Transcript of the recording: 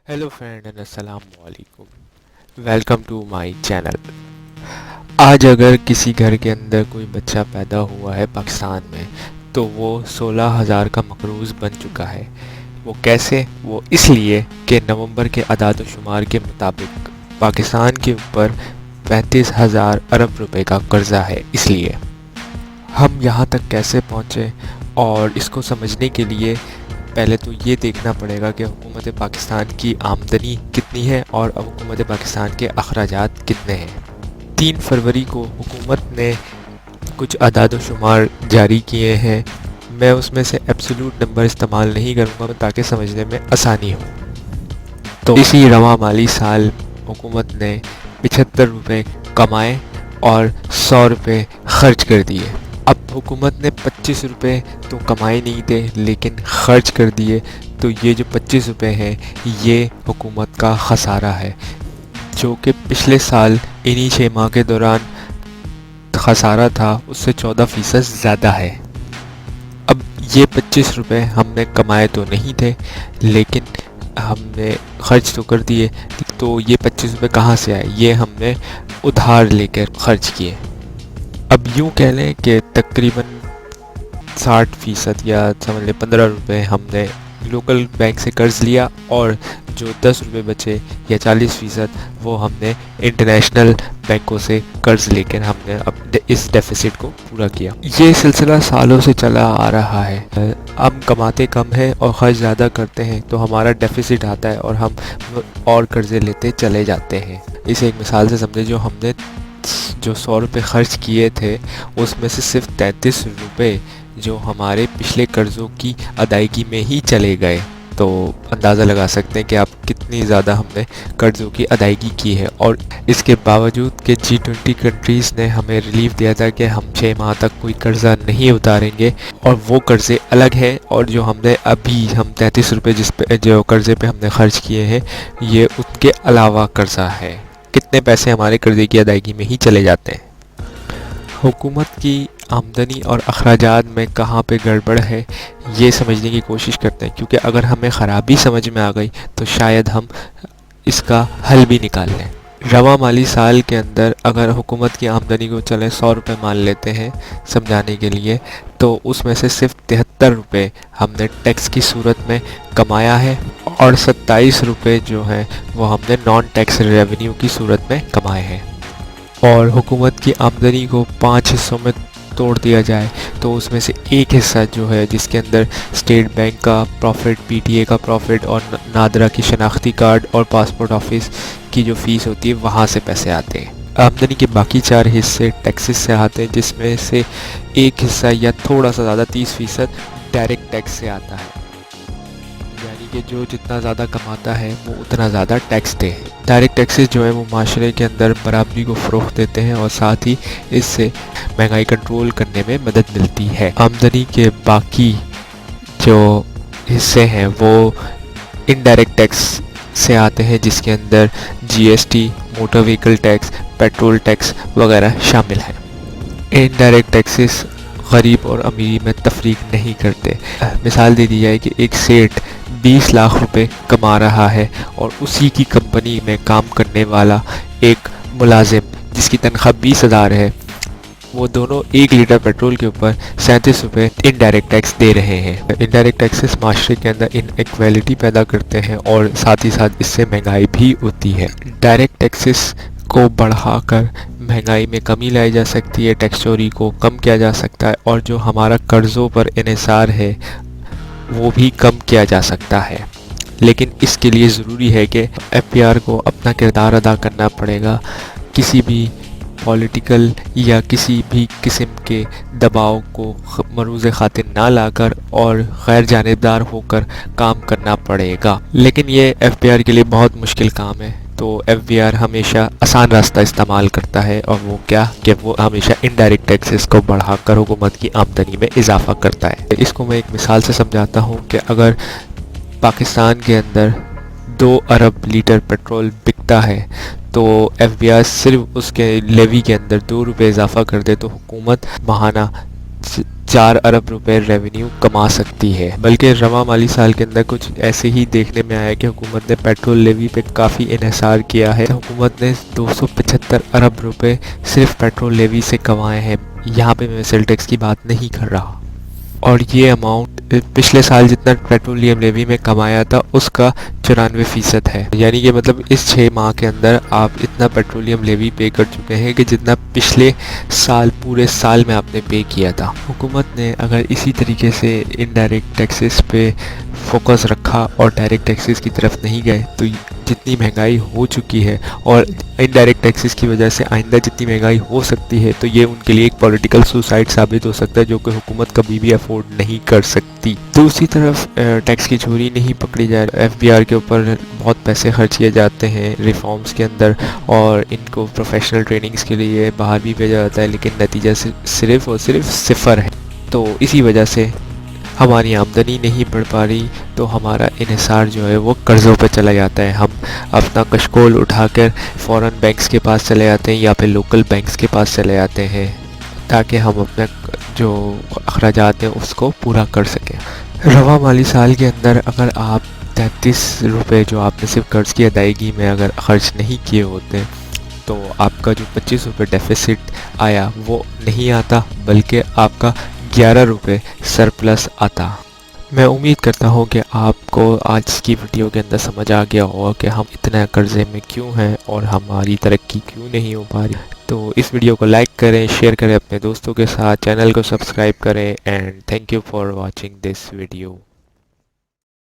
Hello friend and अस्सलाम वालेकुम। Welcome to my channel. आज अगर किसी घर के अंदर कोई बच्चा पैदा हुआ है पाकिस्तान में तो वो 16,000 का मकरूज़ बन चुका है। वो कैसे? वो इसलिए कि नवंबर के अदाद शुमार के मुताबिक पाकिस्तान के ऊपर 35,000 अरब रुपए का कर्ज़ा है। इसलिए हम यहाँ तक कैसे पहुँचे, और इसको समझने के लिए पहले तो ये देखना पड़ेगा कि हुकूमत पाकिस्तान की आमदनी कितनी है और हुकूमत पाकिस्तान के अखराजात कितने हैं। 3 फरवरी को हुकूमत ने कुछ अदाद शुमार जारी किए हैं। मैं उसमें से एब्सोल्यूट नंबर इस्तेमाल नहीं करूँगा ताकि समझने में आसानी हो। तो इसी रवा माली साल हुकूमत ने 75 रुपये कमाए और 100 रुपये खर्च कर दिए। अब हुकूमत ने 25 रुपये तो कमाए नहीं थे लेकिन खर्च कर दिए, तो ये जो 25 रुपये हैं ये हुकूमत का खसारा है, जो कि पिछले साल इन्हीं 6 माह के दौरान खसारा था उससे 14% ज़्यादा है। अब ये 25 रुपये हमने कमाए तो नहीं थे लेकिन हमने खर्च तो कर दिए, तो ये 25 रुपये कहाँ से आए? ये हमने उधार लेकर खर्च किए। अब यूँ कह लें कि तकरीबन 60% या समझ लें 15 रुपये हमने लोकल बैंक से कर्ज़ लिया और जो 10 रुपये बचे या 40% वो हमने इंटरनेशनल बैंकों से कर्ज़ लेकर हमने अब इस डेफिसिट को पूरा किया। ये सिलसिला सालों से चला आ रहा है। हम कमाते कम हैं और खर्च ज़्यादा करते हैं तो हमारा डेफिसिट आता है और हम और कर्ज़े लेते चले जाते हैं। इसे एक मिसाल से समझे, जो हमने जो 100 रुपये खर्च किए थे उसमें से सिर्फ 33 रुपये जो हमारे पिछले कर्ज़ों की अदायगी में ही चले गए। तो अंदाज़ा लगा सकते हैं कि आप कितनी ज़्यादा हमने कर्ज़ों की अदायगी की है। और इसके बावजूद कि G20 कंट्रीज़ ने हमें रिलीफ दिया था कि हम 6 माह तक कोई कर्ज़ा नहीं उतारेंगे, और वो कर्ज़े अलग हैं, और जो हमने अभी हम 33 रुपये जिस पे जो कर्ज़े पे हमने ख़र्च किए हैं ये उनके अलावा कर्ज़ा है। कितने पैसे हमारे कर्ज़े की अदायगी में ही चले जाते हैं। हुकूमत की आमदनी और अखराजात में कहाँ पे गड़बड़ है ये समझने की कोशिश करते हैं, क्योंकि अगर हमें ख़राबी समझ में आ गई तो शायद हम इसका हल भी निकाल लें। रवा माली साल के अंदर अगर हुकूमत की आमदनी को चले 100 रुपये मान लेते हैं समझाने के लिए, तो उसमें से सिर्फ 73 रुपये हमने टैक्स की सूरत में कमाया है और 27 रुपये जो हैं वो हमने नॉन टैक्स रेवेन्यू की सूरत में कमाए हैं। और हुकूमत की आमदनी को 5 हिस्सों में तोड़ दिया जाए तो उसमें से एक हिस्सा जो है जिसके अंदर स्टेट बैंक का प्रॉफिट, PTA का प्रॉफिट और नादरा की शनाख्ती कार्ड और पासपोर्ट ऑफिस की जो फ़ीस होती है वहाँ से पैसे आते हैं। आमदनी के बाकी 4 हिस्से टैक्सेस से आते हैं, जिसमें से एक हिस्सा या थोड़ा सा ज़्यादा 30% डायरेक्ट टैक्स से आता है, यानी कि जो जितना ज़्यादा कमाता है वो उतना ज़्यादा टैक्स दे। डायरेक्ट टैक्सेस जो है वो माशरे के अंदर बराबरी को फ़रोग़ देते हैं और साथ ही इससे महंगाई कंट्रोल करने में मदद मिलती है। आमदनी के बाकी जो हिस्से हैं वो इनडायरेक्ट टैक्स से आते हैं, जिसके अंदर GST, motor vehicle tax, petrol tax वगैरह शामिल हैं। इनडायरेक्ट टैक्सेस गरीब और अमीरी में तफरीक नहीं करते। मिसाल दे दी जाए कि एक सेठ 20 लाख रुपए कमा रहा है और उसी की कंपनी में काम करने वाला एक मुलाजिम जिसकी तनख्वाह 20,000 है, वो दोनों 1 लीटर पेट्रोल के ऊपर 37 रुपये इनडायरेक्ट टैक्स दे रहे हैं। इनडायरेक्ट टैक्सेस माशरे के अंदर इनइक्वालिटी पैदा करते हैं और साथ ही साथ इससे महंगाई भी होती है। डायरेक्ट टैक्सेस को बढ़ाकर महंगाई में कमी लाई जा सकती है, टैक्स चोरी को कम किया जा सकता है और जो हमारा कर्ज़ों पर इन्हिसार है वो भी कम किया जा सकता है। लेकिन इसके लिए ज़रूरी है कि FPR को अपना किरदार अदा करना पड़ेगा। किसी भी पॉलिटिकल या किसी भी किस्म के दबाव को मरूज़ खातिर ना लाकर और गैर जानिबदार होकर काम करना पड़ेगा। लेकिन ये FPR के लिए बहुत मुश्किल काम है, तो FPR हमेशा आसान रास्ता इस्तेमाल करता है, और वो क्या कि वो हमेशा इनडायरेक्ट टैक्सेस को बढ़ाकर हुकूमत की आमदनी में इजाफा करता है। इसको मैं एक मिसाल से समझाता हूँ कि अगर पाकिस्तान के अंदर 2 अरब लीटर पेट्रोल बिकता है तो FPR सिर्फ उसके लेवी के अंदर 2 रुपये इजाफा कर दे तो हुकूमत माहाना 4 ارب روپے ریونیو کما سکتی ہے۔ بلکہ رواں مالی سال کے اندر کچھ ایسے ہی دیکھنے میں آیا کہ حکومت نے پیٹرول لیوی پہ کافی انحصار کیا ہے۔ حکومت نے 275 ارب روپے صرف پیٹرول لیوی سے کمائے ہیں۔ یہاں پہ میں سیل ٹیکس کی بات نہیں کر رہا، اور یہ اماؤنٹ پچھلے سال جتنا پیٹرولیم لیوی میں کمایا تھا اس کا 94% ہے۔ یعنی کہ مطلب اس 6 ماہ کے اندر آپ اتنا پیٹرولیم لیوی پے کر چکے ہیں کہ جتنا پچھلے سال پورے سال میں آپ نے پے کیا تھا۔ حکومت نے اگر اسی طریقے سے انڈائریکٹ ٹیکسز پہ فوکس رکھا اور ڈائریکٹ ٹیکسز کی طرف نہیں گئے تو جتنی مہنگائی ہو چکی ہے اور انڈائریکٹ ٹیکسز کی وجہ سے آئندہ جتنی مہنگائی ہو سکتی ہے تو یہ ان کے لیے ایک پولیٹیکل سوسائڈ ثابت ہو سکتا ہے جو کہ حکومت کبھی بھی افورڈ نہیں کر سکتی۔ دوسری طرف ٹیکس کی چوری نہیں پکڑی جائے، ایف بی آر کے اوپر بہت پیسے خرچ کیے جاتے ہیں ریفارمز کے اندر، اور ان کو پروفیشنل ٹریننگز کے لیے باہر بھی بھیجا جاتا ہے، لیکن نتیجہ صرف اور صرف 0 ہے۔ تو اسی وجہ سے ہماری آمدنی نہیں بڑھ پا رہی، تو ہمارا انحصار جو ہے وہ قرضوں پہ چلا جاتا ہے۔ ہم اپنا کشکول اٹھا کر فورن بینکس کے پاس چلے جاتے ہیں یا پھر لوکل بینکس کے پاس چلے جاتے ہیں تاکہ ہم اپنے جو اخراجات ہیں اس کو پورا کر سکیں۔ رواں مالی سال کے اندر اگر آپ 33 روپے جو آپ نے صرف قرض کی ادائیگی میں اگر خرچ نہیں کیے ہوتے تو آپ کا جو 25 روپے ڈیفیسٹ آیا وہ نہیں آتا، بلکہ آپ کا 11 روپے سرپلس آتا۔ میں امید کرتا ہوں کہ آپ کو آج کی ویڈیو کے اندر سمجھ آ گیا ہوگا کہ ہم اتنا قرضے میں کیوں ہیں اور ہماری ترقی کیوں نہیں ہو پا رہی۔ تو اس ویڈیو کو لائک کریں، شیئر کریں اپنے دوستوں کے ساتھ، چینل کو سبسکرائب کریں، and thank you for watching this video.